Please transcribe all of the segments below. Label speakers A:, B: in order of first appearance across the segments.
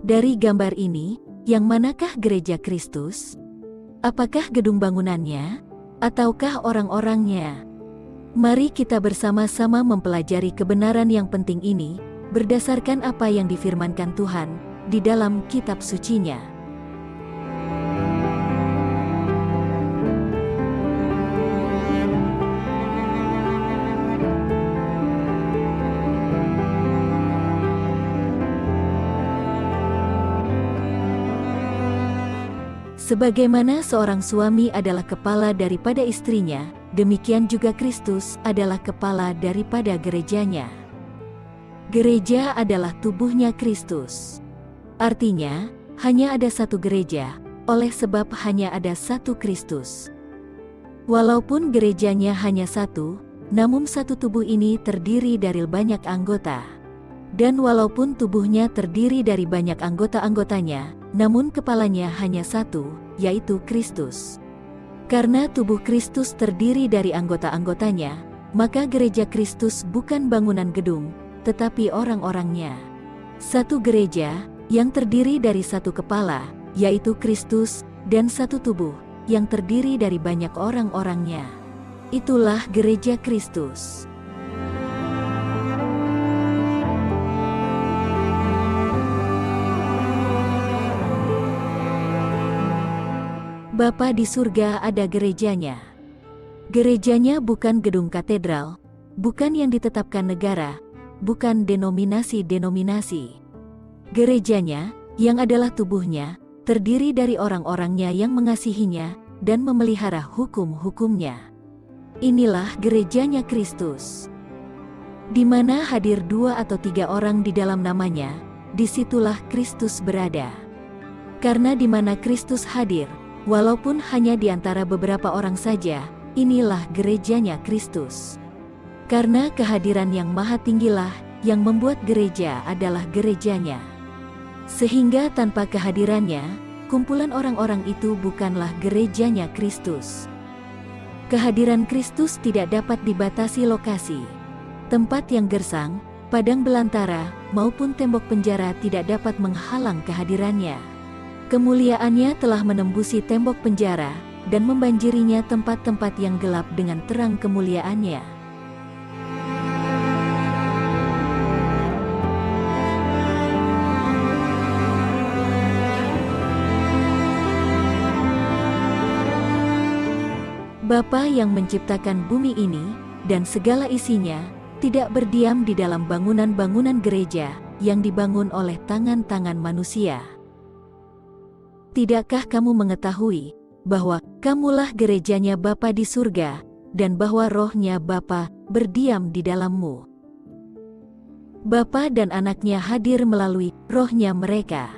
A: Dari gambar ini, yang manakah gereja Kristus? Apakah gedung bangunannya, ataukah orang-orangnya? Mari kita bersama-sama mempelajari kebenaran yang penting ini, berdasarkan apa yang difirmankan Tuhan di dalam kitab sucinya. Sebagaimana seorang suami adalah kepala daripada istrinya, demikian juga Kristus adalah kepala daripada gerejanya. Gereja adalah tubuhnya Kristus. Artinya, hanya ada satu gereja, oleh sebab hanya ada satu Kristus. Walaupun gerejanya hanya satu, namun satu tubuh ini terdiri dari banyak anggota. Dan walaupun tubuhnya terdiri dari banyak anggota-anggotanya, namun kepalanya hanya satu, yaitu Kristus. Karena tubuh Kristus terdiri dari anggota-anggotanya, maka gereja Kristus bukan bangunan gedung, tetapi orang-orangnya. Satu gereja yang terdiri dari satu kepala, yaitu Kristus, dan satu tubuh yang terdiri dari banyak orang-orangnya. Itulah gereja Kristus. Bapa di surga ada gerejanya. Gerejanya bukan gedung katedral, bukan yang ditetapkan negara, bukan denominasi-denominasi. Gerejanya, yang adalah tubuhnya, terdiri dari orang-orangnya yang mengasihinya dan memelihara hukum-hukumnya. Inilah gerejanya Kristus. Di mana hadir 2 atau 3 orang di dalam namanya, disitulah Kristus berada. Karena di mana Kristus hadir, walaupun hanya di antara beberapa orang saja, inilah gerejanya Kristus. Karena kehadiran yang maha tinggilah yang membuat gereja adalah gerejanya. Sehingga tanpa kehadirannya, kumpulan orang-orang itu bukanlah gerejanya Kristus. Kehadiran Kristus tidak dapat dibatasi lokasi. Tempat yang gersang, padang belantara, maupun tembok penjara tidak dapat menghalang kehadirannya. Kemuliaannya telah menembusi tembok penjara, dan membanjirinya tempat-tempat yang gelap dengan terang kemuliaannya. Bapa yang menciptakan bumi ini, dan segala isinya, tidak berdiam di dalam bangunan-bangunan gereja, yang dibangun oleh tangan-tangan manusia. Tidakkah kamu mengetahui bahwa kamulah gerejanya Bapa di surga, dan bahwa rohnya Bapa berdiam di dalammu? Bapa dan anaknya hadir melalui rohnya mereka.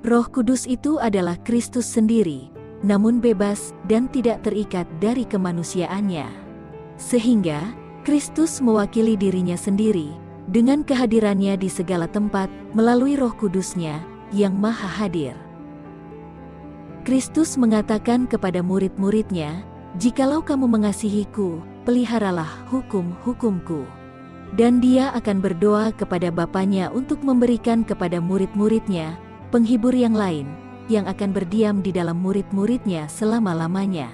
A: Roh Kudus itu adalah Kristus sendiri, namun bebas dan tidak terikat dari kemanusiaannya. Sehingga, Kristus mewakili dirinya sendiri, dengan kehadirannya di segala tempat, melalui Roh Kudusnya, yang maha hadir. Kristus mengatakan kepada murid-muridnya, "Jikalau kamu mengasihiku, peliharalah hukum-hukumku." Dan dia akan berdoa kepada Bapanya untuk memberikan kepada murid-muridnya penghibur yang lain, yang akan berdiam di dalam murid-muridnya selama-lamanya.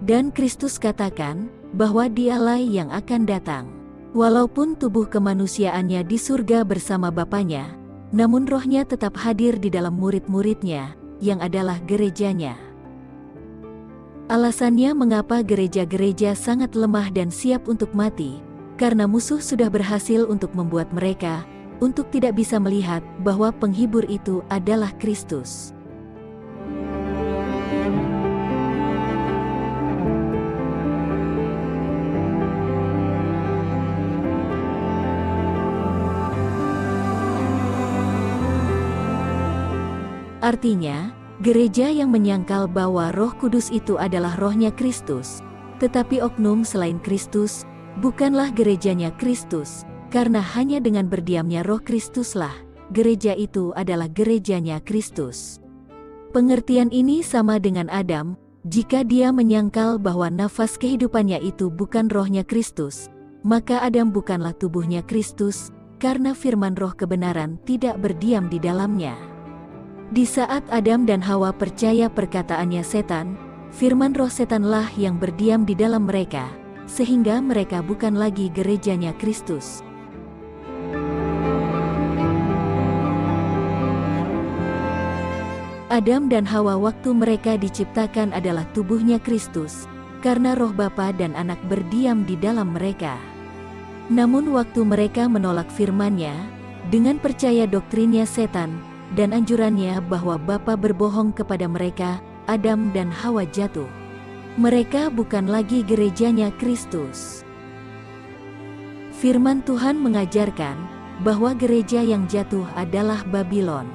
A: Dan Kristus katakan bahwa dialah yang akan datang. Walaupun tubuh kemanusiaannya di surga bersama Bapanya, namun rohnya tetap hadir di dalam murid-muridnya, yang adalah gerejanya. Alasannya mengapa gereja-gereja sangat lemah dan siap untuk mati, karena musuh sudah berhasil untuk membuat mereka, untuk tidak bisa melihat bahwa penghibur itu adalah Kristus. Artinya, gereja yang menyangkal bahwa Roh Kudus itu adalah rohnya Kristus, tetapi oknum selain Kristus, bukanlah gerejanya Kristus, karena hanya dengan berdiamnya Roh Kristuslah, gereja itu adalah gerejanya Kristus. Pengertian ini sama dengan Adam, jika dia menyangkal bahwa nafas kehidupannya itu bukan rohnya Kristus, maka Adam bukanlah tubuhnya Kristus, karena firman roh kebenaran tidak berdiam di dalamnya. Di saat Adam dan Hawa percaya perkataannya setan, firman roh setanlah yang berdiam di dalam mereka, sehingga mereka bukan lagi gerejanya Kristus. Adam dan Hawa waktu mereka diciptakan adalah tubuhnya Kristus, karena roh Bapa dan Anak berdiam di dalam mereka. Namun waktu mereka menolak firman-Nya, dengan percaya doktrinnya setan, dan anjurannya bahwa Bapa berbohong kepada mereka, Adam dan Hawa jatuh. Mereka bukan lagi gerejanya Kristus. Firman Tuhan mengajarkan bahwa gereja yang jatuh adalah Babylon.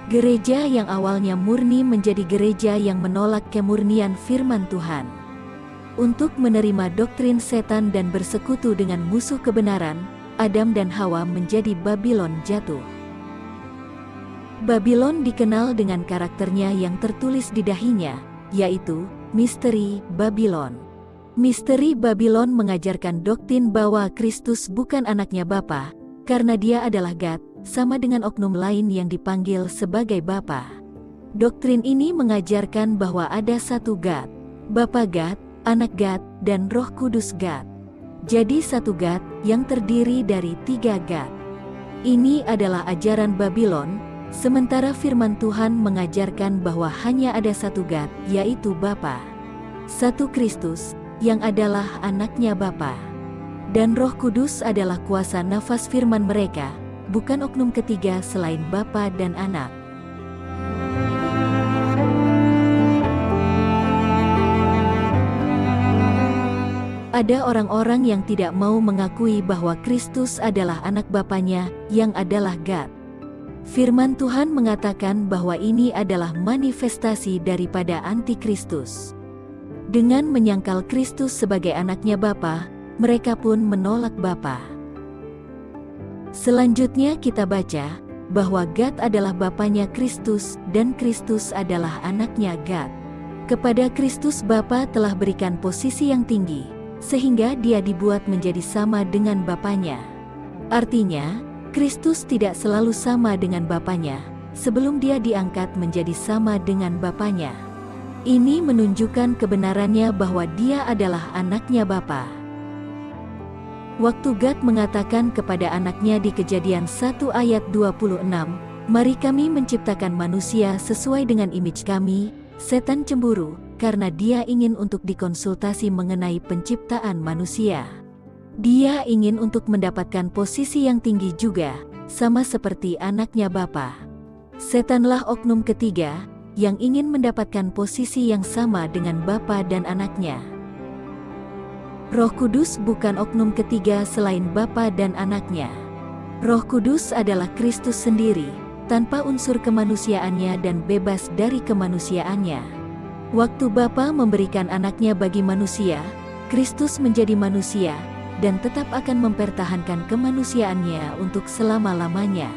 A: Gereja yang awalnya murni menjadi gereja yang menolak kemurnian firman Tuhan. Untuk menerima doktrin setan dan bersekutu dengan musuh kebenaran, Adam dan Hawa menjadi Babylon jatuh. Babylon dikenal dengan karakternya yang tertulis di dahinya, yaitu misteri Babylon. Misteri Babylon mengajarkan doktrin bahwa Kristus bukan anaknya Bapa, karena dia adalah God, sama dengan oknum lain yang dipanggil sebagai Bapa. Doktrin ini mengajarkan bahwa ada satu God, Bapa God, Anak God, dan Roh Kudus God. Jadi satu God yang terdiri dari 3 God. Ini adalah ajaran Babylon, sementara firman Tuhan mengajarkan bahwa hanya ada satu God, yaitu Bapa. Satu Kristus, yang adalah anaknya Bapa. Dan Roh Kudus adalah kuasa nafas firman mereka, bukan oknum ketiga selain Bapa dan Anak. Ada orang-orang yang tidak mau mengakui bahwa Kristus adalah anak Bapanya, yang adalah God. Firman Tuhan mengatakan bahwa ini adalah manifestasi daripada antikristus. Dengan menyangkal Kristus sebagai anaknya Bapa, mereka pun menolak Bapa. Selanjutnya kita baca bahwa God adalah Bapanya Kristus dan Kristus adalah anaknya God. Kepada Kristus Bapa telah berikan posisi yang tinggi, sehingga dia dibuat menjadi sama dengan Bapanya. Artinya, Kristus tidak selalu sama dengan Bapanya, sebelum dia diangkat menjadi sama dengan Bapanya. Ini menunjukkan kebenarannya bahwa dia adalah anaknya Bapa. Waktu God mengatakan kepada anaknya di Kejadian 1 ayat 26, "Mari kami menciptakan manusia sesuai dengan image kami," setan cemburu, karena dia ingin untuk dikonsultasi mengenai penciptaan manusia. Dia ingin untuk mendapatkan posisi yang tinggi juga, sama seperti anaknya Bapa. Setanlah oknum ketiga, yang ingin mendapatkan posisi yang sama dengan Bapa dan anaknya. Roh Kudus bukan oknum ketiga selain Bapa dan anaknya. Roh Kudus adalah Kristus sendiri, tanpa unsur kemanusiaannya dan bebas dari kemanusiaannya. Waktu Bapa memberikan anaknya bagi manusia, Kristus menjadi manusia, dan tetap akan mempertahankan kemanusiaannya untuk selama-lamanya.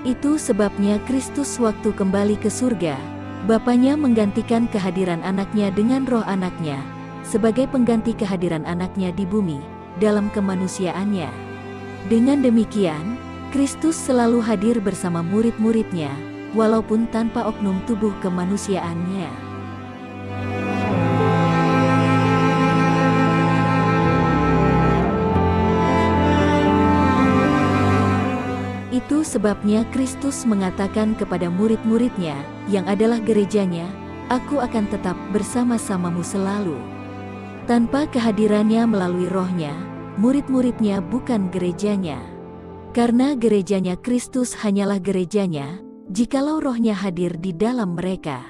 A: Itu sebabnya Kristus waktu kembali ke surga, Bapanya menggantikan kehadiran anaknya dengan roh anaknya, sebagai pengganti kehadiran anaknya di bumi, dalam kemanusiaannya. Dengan demikian, Kristus selalu hadir bersama murid-muridnya, walaupun tanpa oknum tubuh kemanusiaannya. Itu sebabnya Kristus mengatakan kepada murid-muridnya, yang adalah gerejanya, "Aku akan tetap bersama-samamu selalu." Tanpa kehadirannya melalui rohnya, murid-muridnya bukan gerejanya. Karena gerejanya Kristus hanyalah gerejanya, jikalau rohnya hadir di dalam mereka.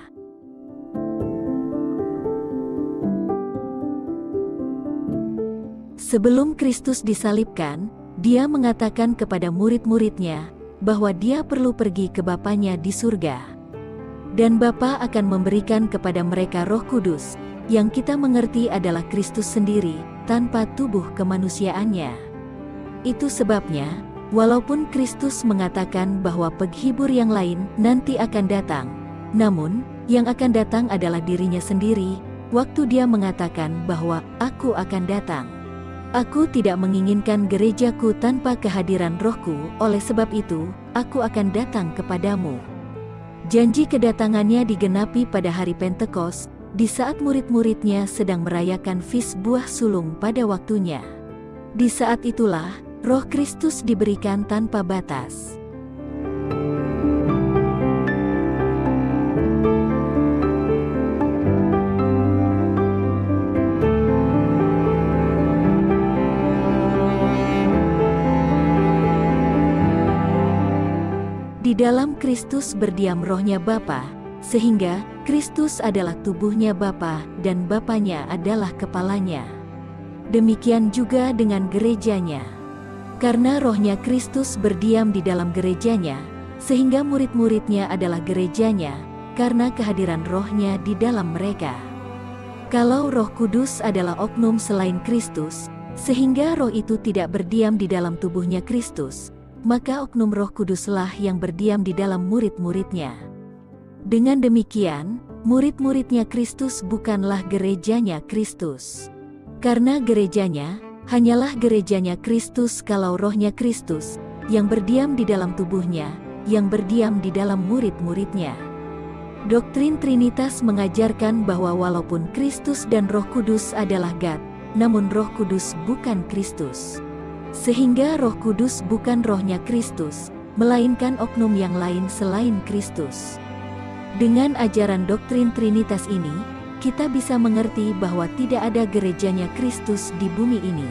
A: Sebelum Kristus disalibkan, dia mengatakan kepada murid-muridnya bahwa dia perlu pergi ke Bapanya di surga. Dan Bapa akan memberikan kepada mereka Roh Kudus, yang kita mengerti adalah Kristus sendiri, tanpa tubuh kemanusiaannya. Itu sebabnya, walaupun Kristus mengatakan bahwa penghibur yang lain nanti akan datang, namun, yang akan datang adalah dirinya sendiri, waktu dia mengatakan bahwa "Aku akan datang." Aku tidak menginginkan gerejaku tanpa kehadiran Rohku, oleh sebab itu, aku akan datang kepadamu. Janji kedatangannya digenapi pada hari Pentekos, di saat murid-muridnya sedang merayakan Fis Buah Sulung pada waktunya. Di saat itulah, Roh Kristus diberikan tanpa batas. Di dalam Kristus berdiam Rohnya Bapa, sehingga Kristus adalah tubuhnya Bapa dan Bapanya adalah kepalanya. Demikian juga dengan gerejanya. Karena Rohnya Kristus berdiam di dalam gerejanya, sehingga murid-muridnya adalah gerejanya, karena kehadiran Rohnya di dalam mereka. Kalau Roh Kudus adalah oknum selain Kristus, sehingga Roh itu tidak berdiam di dalam tubuhnya Kristus, maka oknum Roh Kuduslah yang berdiam di dalam murid-muridnya. Dengan demikian, murid-muridnya Kristus bukanlah gerejanya Kristus. Karena gerejanya, hanyalah gerejanya Kristus kalau Rohnya Kristus, yang berdiam di dalam tubuhnya, yang berdiam di dalam murid-muridnya. Doktrin Trinitas mengajarkan bahwa walaupun Kristus dan Roh Kudus adalah God, namun Roh Kudus bukan Kristus. Sehingga Roh Kudus bukan Rohnya Kristus, melainkan oknum yang lain selain Kristus. Dengan ajaran doktrin Trinitas ini, kita bisa mengerti bahwa tidak ada gerejanya Kristus di bumi ini.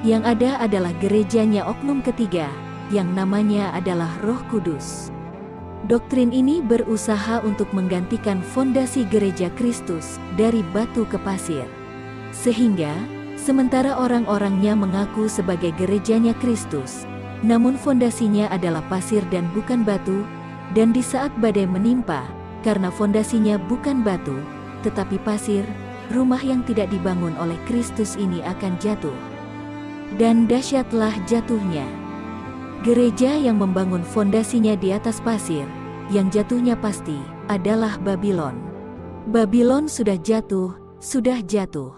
A: Yang ada adalah gerejanya oknum ketiga, yang namanya adalah Roh Kudus. Doktrin ini berusaha untuk menggantikan fondasi gereja Kristus dari batu ke pasir. Sehingga, sementara orang-orangnya mengaku sebagai gerejanya Kristus, namun fondasinya adalah pasir dan bukan batu, dan di saat badai menimpa, karena fondasinya bukan batu, tetapi pasir, rumah yang tidak dibangun oleh Kristus ini akan jatuh. Dan dahsyatlah jatuhnya. Gereja yang membangun fondasinya di atas pasir, yang jatuhnya pasti, adalah Babylon. Babylon sudah jatuh, sudah jatuh.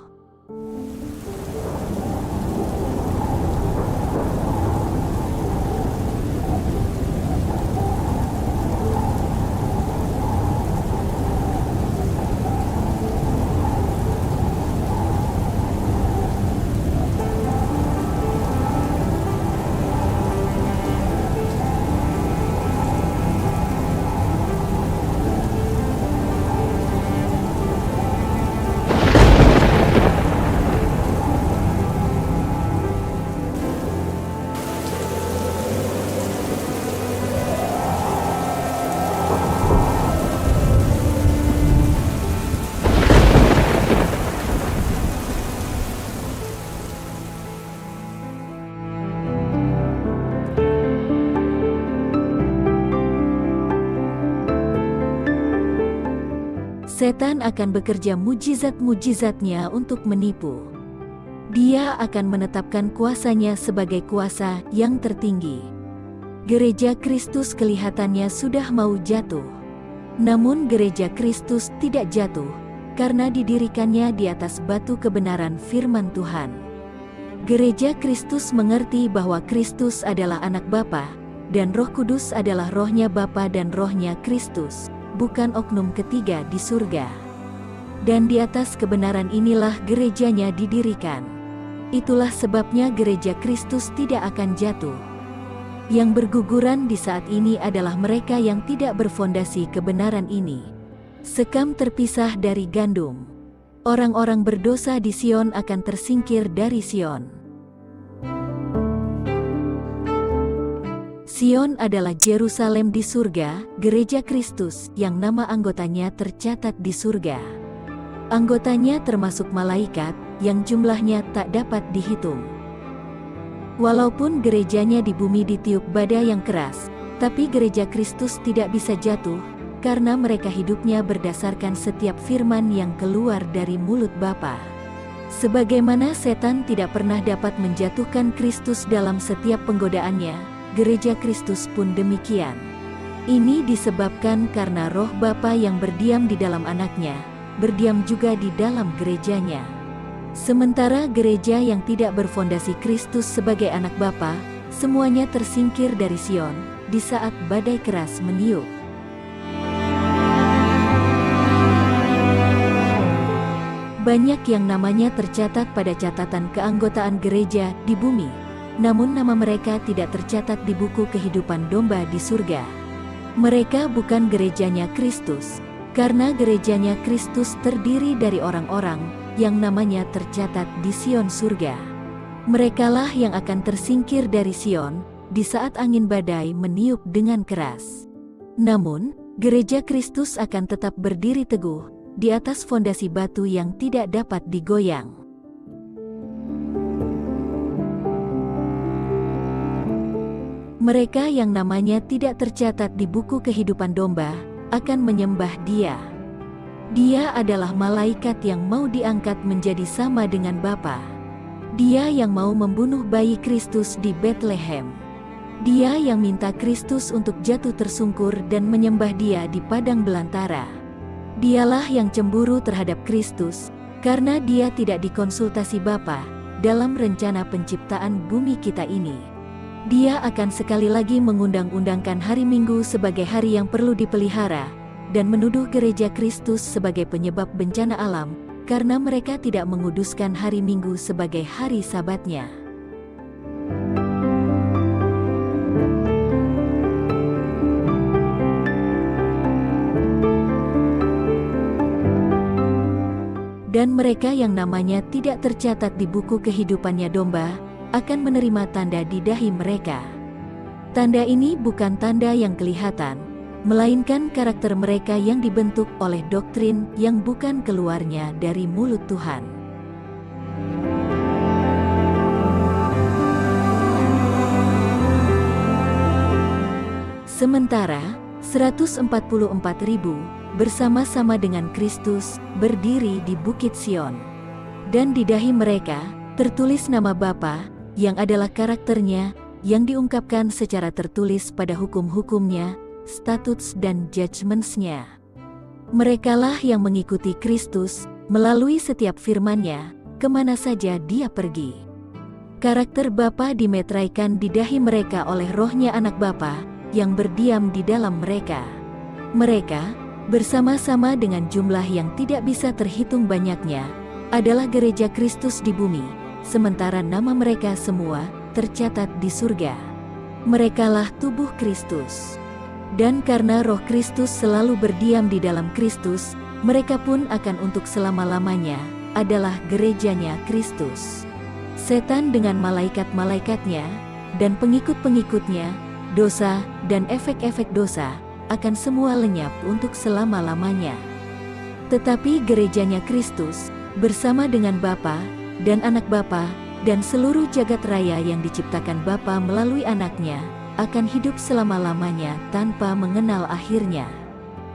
A: Setan akan bekerja mujizat-mujizatnya untuk menipu. Dia akan menetapkan kuasanya sebagai kuasa yang tertinggi. Gereja Kristus kelihatannya sudah mau jatuh. Namun gereja Kristus tidak jatuh, karena didirikannya di atas batu kebenaran firman Tuhan. Gereja Kristus mengerti bahwa Kristus adalah anak Bapa, dan Roh Kudus adalah rohnya Bapa dan rohnya Kristus, bukan oknum ketiga di surga. Dan di atas kebenaran inilah gerejanya didirikan. Itulah sebabnya gereja Kristus tidak akan jatuh. Yang berguguran di saat ini adalah mereka yang tidak berfondasi kebenaran ini. Sekam terpisah dari gandum. Orang-orang berdosa di Sion akan tersingkir dari Sion. Sion adalah Yerusalem di surga, gereja Kristus yang nama anggotanya tercatat di surga. Anggotanya termasuk malaikat, yang jumlahnya tak dapat dihitung. Walaupun gerejanya di bumi ditiup badai yang keras, tapi gereja Kristus tidak bisa jatuh, karena mereka hidupnya berdasarkan setiap firman yang keluar dari mulut Bapa. Sebagaimana setan tidak pernah dapat menjatuhkan Kristus dalam setiap penggodaannya, gereja Kristus pun demikian. Ini disebabkan karena roh Bapa yang berdiam di dalam anaknya, berdiam juga di dalam gerejanya. Sementara gereja yang tidak berfondasi Kristus sebagai anak Bapa, semuanya tersingkir dari Sion di saat badai keras meniup. Banyak yang namanya tercatat pada catatan keanggotaan gereja di bumi, namun nama mereka tidak tercatat di buku kehidupan domba di surga. Mereka bukan gerejanya Kristus, karena gerejanya Kristus terdiri dari orang-orang yang namanya tercatat di Sion surga. Merekalah yang akan tersingkir dari Sion di saat angin badai meniup dengan keras. Namun, gereja Kristus akan tetap berdiri teguh di atas fondasi batu yang tidak dapat digoyang. Mereka yang namanya tidak tercatat di buku kehidupan domba akan menyembah Dia. Dia adalah malaikat yang mau diangkat menjadi sama dengan Bapa. Dia yang mau membunuh bayi Kristus di Bethlehem. Dia yang minta Kristus untuk jatuh tersungkur dan menyembah Dia di padang belantara. Dialah yang cemburu terhadap Kristus, karena Dia tidak dikonsultasi Bapa dalam rencana penciptaan bumi kita ini. Dia akan sekali lagi mengundang-undangkan hari Minggu sebagai hari yang perlu dipelihara, dan menuduh gereja Kristus sebagai penyebab bencana alam, karena mereka tidak menguduskan hari Minggu sebagai hari Sabatnya. Dan mereka yang namanya tidak tercatat di buku kehidupannya domba, akan menerima tanda di dahi mereka. Tanda ini bukan tanda yang kelihatan, melainkan karakter mereka yang dibentuk oleh doktrin yang bukan keluarnya dari mulut Tuhan. Sementara, 144.000 bersama-sama dengan Kristus berdiri di Bukit Sion. Dan di dahi mereka tertulis nama Bapa, yang adalah karakternya, yang diungkapkan secara tertulis pada hukum-hukumnya, statutes dan judgments-nya. Merekalah yang mengikuti Kristus melalui setiap firman-Nya, kemana saja Dia pergi. Karakter Bapa dimeteraikan di dahi mereka oleh Roh-Nya Anak Bapa yang berdiam di dalam mereka. Mereka, bersama-sama dengan jumlah yang tidak bisa terhitung banyaknya, adalah gereja Kristus di bumi, sementara nama mereka semua tercatat di surga. Merekalah tubuh Kristus. Dan karena Roh Kristus selalu berdiam di dalam Kristus, mereka pun akan untuk selama-lamanya adalah gerejanya Kristus. Setan dengan malaikat-malaikatnya dan pengikut-pengikutnya, dosa dan efek-efek dosa akan semua lenyap untuk selama-lamanya. Tetapi gerejanya Kristus bersama dengan Bapa dan Anak Bapa dan seluruh jagat raya yang diciptakan Bapa melalui Anaknya akan hidup selama-lamanya tanpa mengenal akhirnya.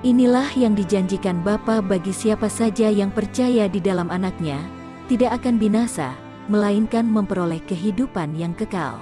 A: Inilah yang dijanjikan Bapa bagi siapa saja yang percaya di dalam Anaknya, tidak akan binasa, melainkan memperoleh kehidupan yang kekal.